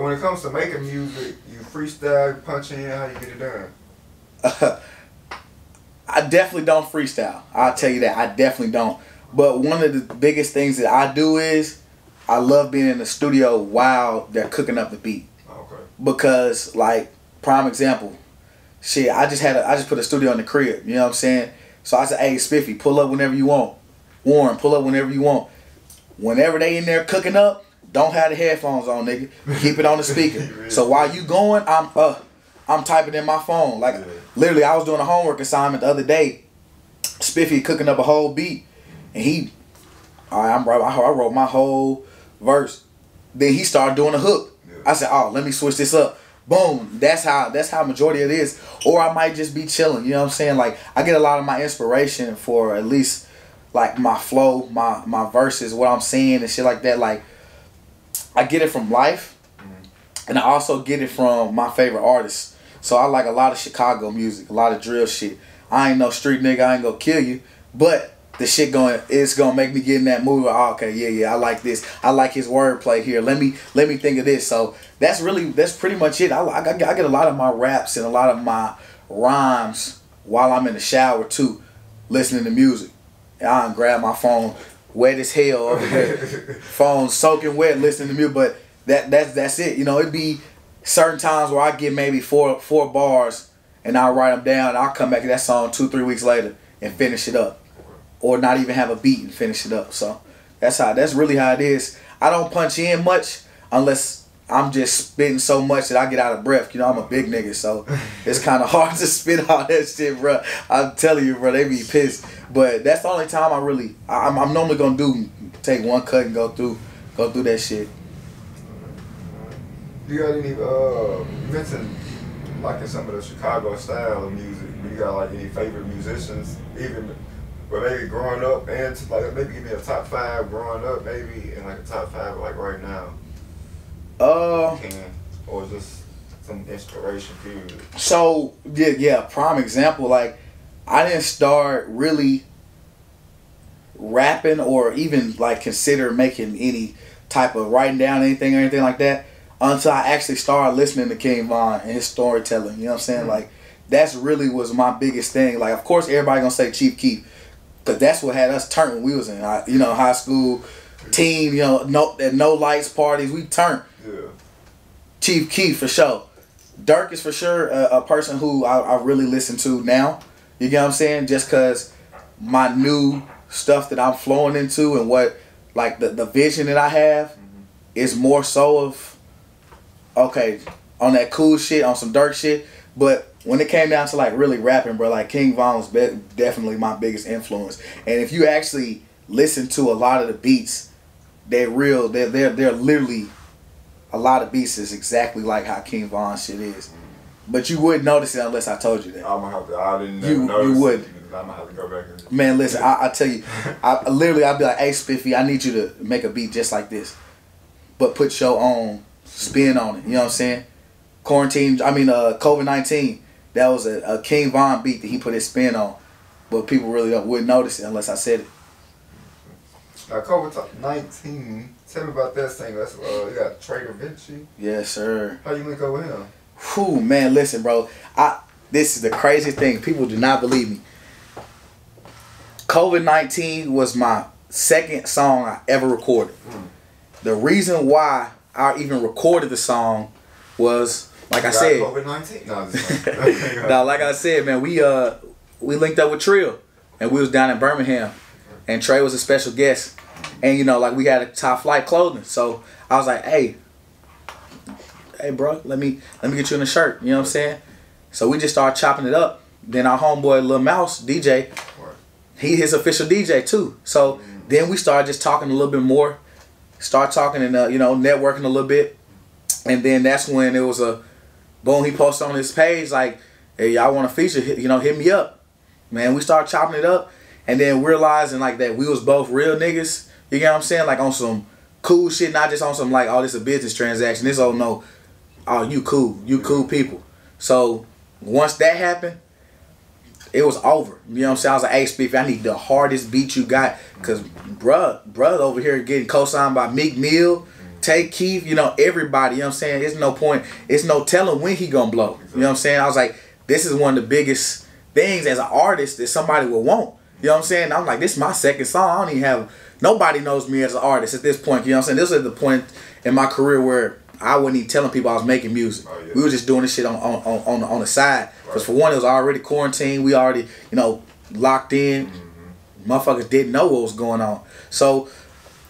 when it comes to making music, you freestyle, you punch in, how you get it done? I definitely don't freestyle. I'll tell you that. I definitely don't. But one of the biggest things that I do is I love being in the studio while they're cooking up the beat. Okay. Because, like, prime example, shit, I just put a studio in the crib. You know what I'm saying? So I said, hey, Spiffy, pull up whenever you want. Warren, pull up whenever you want. Whenever they in there cooking up, don't have the headphones on, nigga. Keep it on the speaker. So while you going, I'm typing in my phone. Like, literally, I was doing a homework assignment the other day. Spiffy cooking up a whole beat, and I wrote my whole verse. Then he started doing a hook. I said, oh, let me switch this up. Boom. That's how majority of it is. Or I might just be chilling. You know what I'm saying? Like, I get a lot of my inspiration for at least like my flow, my verses, what I'm saying and shit like that. Like, I get it from life, and I also get it from my favorite artists. So I like a lot of Chicago music, a lot of drill shit. I ain't no street nigga, I ain't gonna kill you, but the shit it's gonna make me get in that mood. Oh, okay, yeah, I like this. I like his wordplay here. Let me think of this. So that's pretty much it. I get a lot of my raps and a lot of my rhymes while I'm in the shower too, listening to music. I grab my phone, wet as hell over there, phone soaking wet, listening to music. But that's it. You know, it'd be certain times where I get maybe four bars and I'll write them down. And I'll come back to that song 2-3 weeks later and finish it up, or not even have a beat and finish it up. So that's really how it is. I don't punch in much unless I'm just spitting so much that I get out of breath. You know, I'm a big nigga, so it's kind of hard to spit all that shit, bro. I'm telling you, bro, they be pissed. But that's the only time I'm normally gonna take one cut and go through that shit. You got any you mentioned like in some of the Chicago style of music, do you got like any favorite musicians, even but maybe growing up, and like maybe give me a top 5 growing up, maybe, and like a top 5 like right now? Or just some inspiration period. So yeah, prime example, like I didn't start really rapping or even like consider making any type of writing down anything or anything like that until I actually started listening to King Von and his storytelling. You know what I'm saying? Like that's really was my biggest thing. Like, of course everybody gonna say Chief Keef, because that's what had us turned when we was in high school, teen, no lights parties, we turned. Yeah. Chief Keef for sure. Dirk is for sure a person who I really listen to now. You get what I'm saying? Just because my new stuff that I'm flowing into and what, like the vision that I have is more so of, okay, on that cool shit, on some Dirk shit. But when it came down to like really rapping, bro, like King Von was definitely my biggest influence. And if you actually listen to a lot of the beats, they're literally, a lot of beats is exactly like how King Von shit is. But you wouldn't notice it unless I told you that. I'm gonna have to, I didn't notice. You would. I'm gonna have to go back and... Man, listen, I tell you, I'd be like, hey Spiffy, I need you to make a beat just like this, but put your own spin on it. You know what I'm saying? COVID-19, that was a King Von beat that he put his spin on, but people really wouldn't notice it unless I said it. Now COVID-19, tell me about that thing. That's you got Tre Davinci. Yes, sir. How you link up with him? Whew, man, listen, bro. This is the craziest thing. People do not believe me. COVID-19 was my second song I ever recorded. The reason why I even recorded the song was, like I said, COVID-19. No, no, like I said, man, we linked up with Trill, and we was down in Birmingham, and Trey was a special guest, and like we had a top flight clothing, so I was like, hey, bro, let me get you in a shirt. You know what I'm saying? So we just started chopping it up. Then our homeboy Lil Mouse DJ, he his official DJ too. So then we started just talking a little bit more, start talking and networking a little bit, and then that's when it was a boom. He posted on his page like, hey, y'all want to feature? Hit me up, man. We started chopping it up, and then realizing like that we was both real niggas. You get what I'm saying? Like on some cool shit, not just on some like, oh, this a business transaction. This you cool people. So once that happened, it was over. You know what I'm saying? I was like, hey, Spiffy, I need the hardest beat you got. Because bruh over here getting co-signed by Meek Mill, Tay, Keith, you know, everybody, you know what I'm saying? There's no point, it's no telling when he gonna blow. You know what I'm saying? I was like, this is one of the biggest things as an artist that somebody will want. You know what I'm saying? I'm like, this is my second song. I don't even have, nobody knows me as an artist at this point. You know what I'm saying? This is the point in my career where I wasn't even telling people I was making music. Oh, yeah. We were just doing this shit on the side. Because for one, it was already quarantine. We already, you know, locked in. Motherfuckers didn't know what was going on. So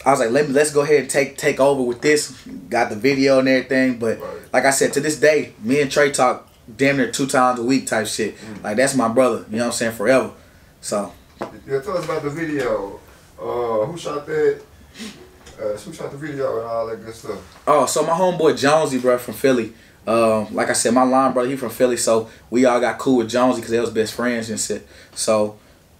I was like, let's go ahead and take over with this. Got the video and everything. But like I said, to this day, me and Tre talk damn near 2 times a week type shit. Like, that's my brother. You know what I'm saying? Forever. So. Yeah, tell us about the video. Who shot that? Who shot the video and all that good stuff? Oh, so my homeboy Jonesy, bro, from Philly. Like I said, my line brother, he from Philly, so we all got cool with Jonesy because they was best friends and shit. So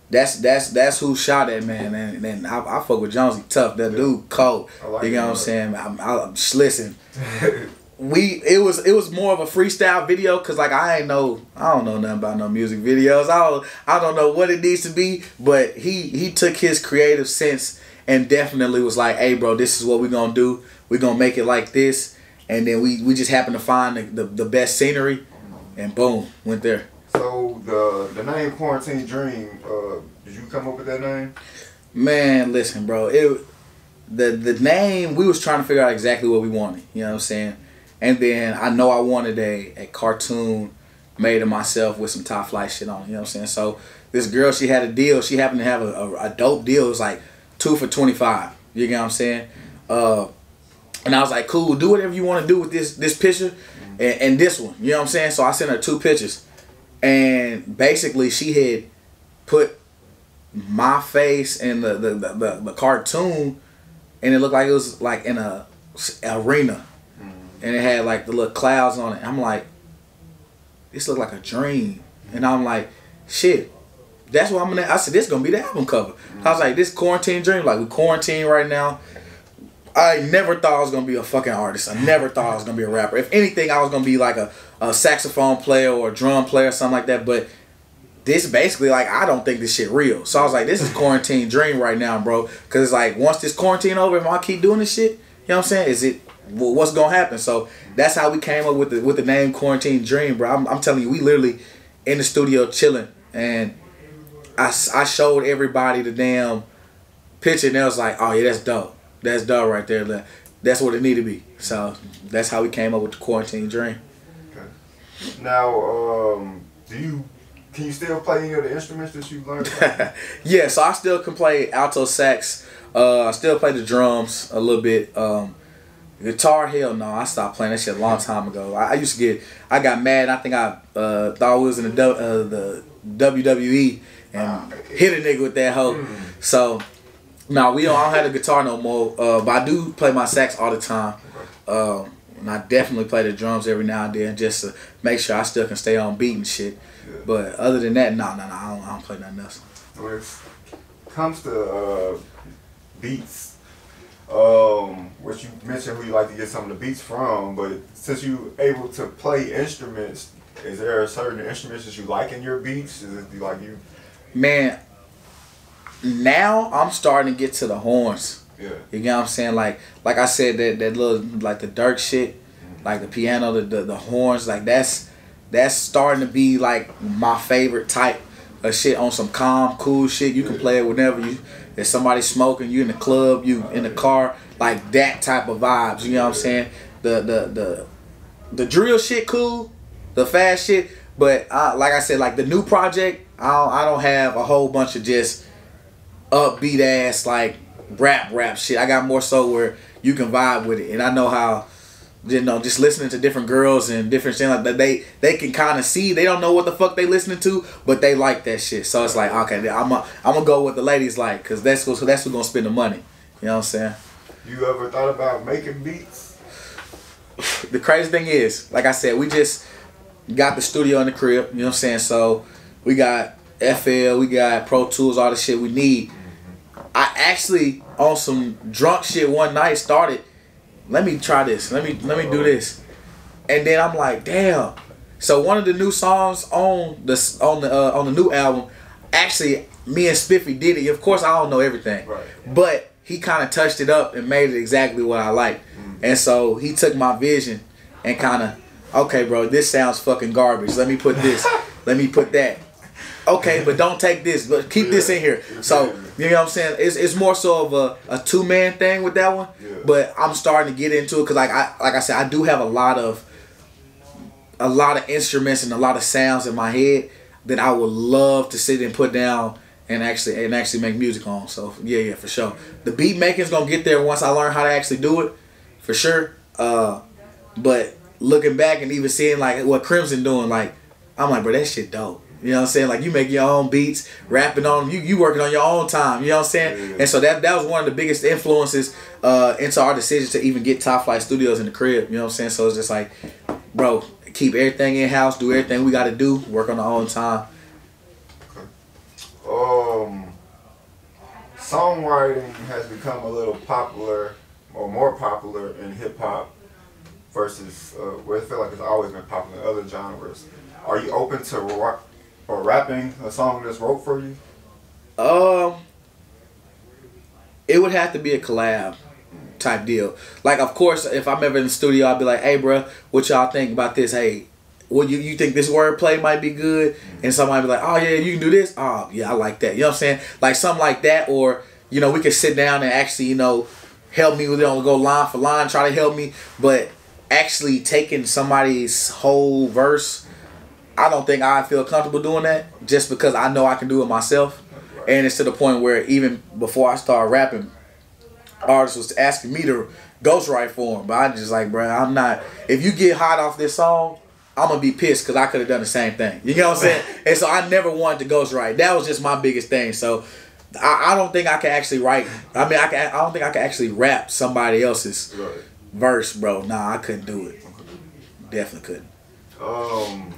that's who shot that, man. And I fuck with Jonesy tough. That dude cold. Like, you know what I'm saying? Listen. It was more of a freestyle video because like I don't know nothing about no music videos. I don't know what it needs to be, but he took his creative sense and definitely was like, hey bro, this is what we're gonna do. We're gonna make it like this. And then we just happened to find the best scenery and boom, went there. So the name Quarantine Dream, did you come up with that name? Man, listen, bro. The name, we was trying to figure out exactly what we wanted. You know what I'm saying? And then I know I wanted a cartoon made of myself with some top flight shit on. You know what I'm saying? So this girl, she had a deal. She happened to have a dope deal. It was like 2 for $25. You know what I'm saying? And I was like, cool, do whatever you want to do with this picture and this one. You know what I'm saying? So I sent her 2 pictures. And basically she had put my face in the cartoon, and it looked like it was like in a arena. And it had like the little clouds on it. I'm like, this looked like a dream. And I'm like, shit, that's what I said, this is gonna be the album cover. I was like, this Quarantine Dream, like we quarantine right now. I never thought I was gonna be a fucking artist. I never thought I was gonna be a rapper. If anything, I was gonna be like a saxophone player or a drum player or something like that. But this basically, like, I don't think this shit real. So I was like, this is Quarantine Dream right now, bro. Cause it's like, once this quarantine over, if I keep doing this shit, you know what I'm saying? What's gonna happen? So that's how we came up with the name Quarantine Dream, bro. I'm telling you, we literally in the studio chilling, and I showed everybody the damn picture, and they was like, oh yeah, that's dope. That's dope right there. That's what it need to be. So that's how we came up with the Quarantine Dream. Okay. Now, can you still play any of the instruments that you learned? Yeah, so I still can play alto sax. I still play the drums a little bit. Guitar, hell no, I stopped playing that shit a long time ago. I got mad. I think I thought we was in the WWE and hit a nigga with that hoe. So no, I don't have the guitar no more. But I do play my sax all the time. And I definitely play the drums every now and then just to make sure I still can stay on beat and shit. Yeah. But other than that, no, I don't play nothing else. When it comes to beats, which you mentioned who you like to get some of the beats from, but since you able to play instruments, is there certain instruments that you like in your beats? Is it like you? Man, now I'm starting to get to the horns. Yeah. You know what I'm saying? Like I said, that little, like the Dirk shit, like the piano, the horns, like that's starting to be like my favorite type of shit on some calm, cool shit. You can play it whenever there's somebody smoking, you in the club, you in the car, like that type of vibes. You know what I'm saying? The drill shit cool, the fast shit, but like I said, like the new project, I don't have a whole bunch of just upbeat ass like rap shit. I got more so where you can vibe with it, and I know how, you know, just listening to different girls and different shit like that, they can kind of see, they don't know what the fuck they listening to, but they like that shit. So it's like, okay, I'm gonna go with the ladies like, cause that's who's gonna spend the money. You know what I'm saying? You ever thought about making beats? The crazy thing is, like I said, we just got the studio in the crib. You know what I'm saying? So we got FL, we got Pro Tools, all the shit we need. I actually, on some drunk shit one night, started, let me try this, let me do this, and then I'm like, damn. So one of the new songs on the new album, actually me and Spiffy did it. Of course I don't know everything, right, but he kind of touched it up and made it exactly what I like. And so he took my vision and kind of, okay, bro, this sounds fucking garbage. Let me put this. Let me put that. Okay, but don't take this, but keep this in here. So, you know what I'm saying? It's more so of a two-man thing with that one. Yeah. But I'm starting to get into it because like I said, I do have a lot of instruments and a lot of sounds in my head that I would love to sit and put down and actually make music on. So yeah, for sure. The beat making's gonna get there once I learn how to actually do it, for sure. But looking back and even seeing like what Crimson doing, like I'm like, bro, that shit dope. You know what I'm saying? Like you make your own beats, rapping on them. You working on your own time. You know what I'm saying? Yeah. And so that was one of the biggest influences into our decision to even get Top Flight Studios in the crib. You know what I'm saying? So it's just like, bro, keep everything in house, do everything we got to do, work on our own time. Okay. Songwriting has become a little popular or more popular in hip hop versus where I feel like it's always been popular in other genres. Are you open to rapping a song that's wrote for you? It would have to be a collab type deal. Like, of course, if I'm ever in the studio, I'll be like, hey, bro, what y'all think about this? Hey, what you think this wordplay might be good? And somebody be like, oh, yeah, you can do this? Oh, yeah, I like that. You know what I'm saying? Like, something like that. Or, you know, we could sit down and actually, you know, help me with it. Go line for line, try to help me. But actually taking somebody's whole verse, I don't think I feel comfortable doing that just because I know I can do it myself. And it's to the point where even before I started rapping, artists was asking me to ghostwrite for them. But I just like, bro, I'm not. If you get hot off this song, I'm going to be pissed because I could have done the same thing. You know what I'm saying? And so I never wanted to ghostwrite. That was just my biggest thing. So I don't think I can actually write. I mean, I don't think I can actually rap somebody else's verse, bro. Nah, I couldn't do it. Definitely couldn't.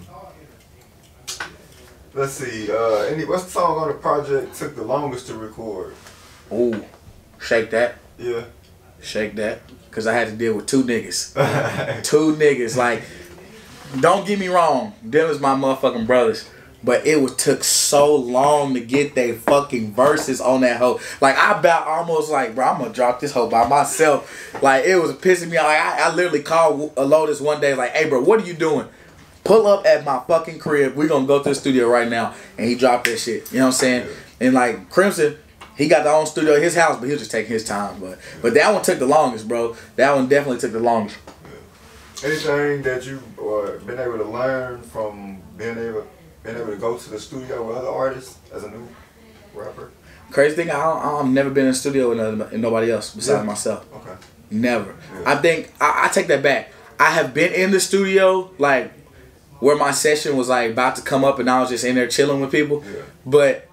Let's see. What song on the project took the longest to record? Ooh, Shake That. Yeah. Shake That. Because I had to deal with two niggas. Two niggas. Like, don't get me wrong. Them is my motherfucking brothers. But it took so long to get they fucking verses on that hoe. Like, I about almost like, bro, I'm going to drop this hoe by myself. Like, it was pissing me off. Like, I literally called Lotus one day like, hey, bro, what are you doing? Pull up at my fucking crib. We're going to go to the studio right now. And he dropped that shit. You know what I'm saying? And like Crimson, he got their own studio at his house, but he was just taking his time. But that one took the longest, bro. That one definitely took the longest. Anything that you've been able to learn from being able to go to the studio with other artists as a new rapper? Crazy thing, I've never been in the studio with nobody else besides myself. Okay. Never. Yeah. I think, I take that back. I have been in the studio, like, where my session was like about to come up and I was just in there chilling with people. Yeah. But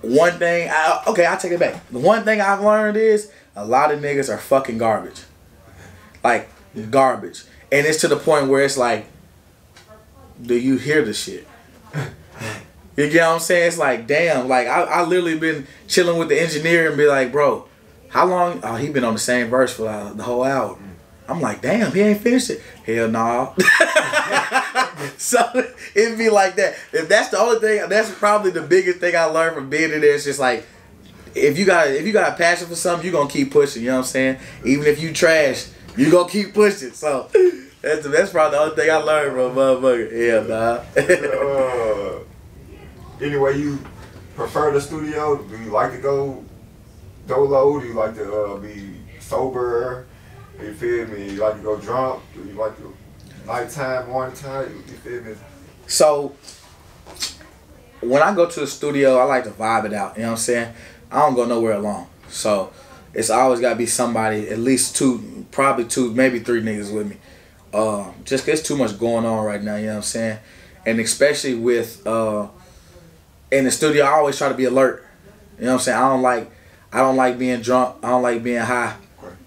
one thing, I take it back. The one thing I've learned is a lot of niggas are fucking garbage. Like, garbage. And it's to the point where it's like, do you hear the shit? You get what I'm saying? It's like, damn. Like, I literally been chilling with the engineer and be like, bro, how long? Oh, he been on the same verse for the whole hour. I'm like, damn, he ain't finished it. Hell no. So it'd be like that. If that's the only thing, that's probably the biggest thing I learned from being in there. It's just like, if you got a passion for something, you gonna keep pushing. You know what I'm saying? Even if you trash, you gonna keep pushing. So that's probably the only thing I learned from motherfucker. Yeah, nah. Anyway, you prefer the studio? Do you like to go dolo? Do you like to be sober? You feel me? You like to go drunk? Do you like to nighttime, morning time? You feel me? So when I go to the studio, I like to vibe it out. You know what I'm saying? I don't go nowhere alone. So it's always got to be somebody, at least two, probably two, maybe three niggas with me. Just 'cause there's too much going on right now. You know what I'm saying? And especially with in the studio, I always try to be alert. You know what I'm saying? I don't like being drunk. I don't like being high.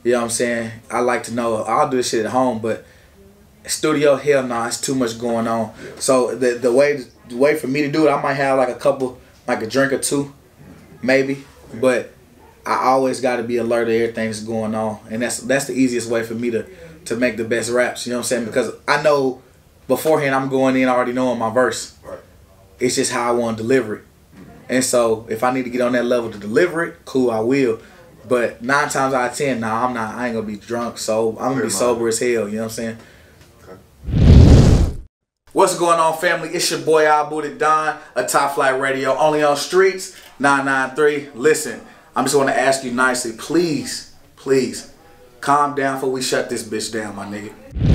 You know what I'm saying? I like to know I'll do this shit at home, but studio, hell no, it's too much going on. So the way for me to do it, I might have like a drink or two, maybe. But I always got to be alert to everything that's going on, and that's the easiest way for me to make the best raps. You know what I'm saying? Because I know beforehand I'm going in already knowing my verse. Right. It's just how I want to deliver it. And so if I need to get on that level to deliver it, cool, I will. But 9 times out of 10, nah, I'm not. I ain't gonna be drunk. So I'm gonna be sober as hell. You know what I'm saying? Okay. What's going on, family? It's your boy I Booted Don, a Top Flight Radio, only on Streets 993. Listen, I'm just gonna ask you nicely, please, calm down before we shut this bitch down, my nigga.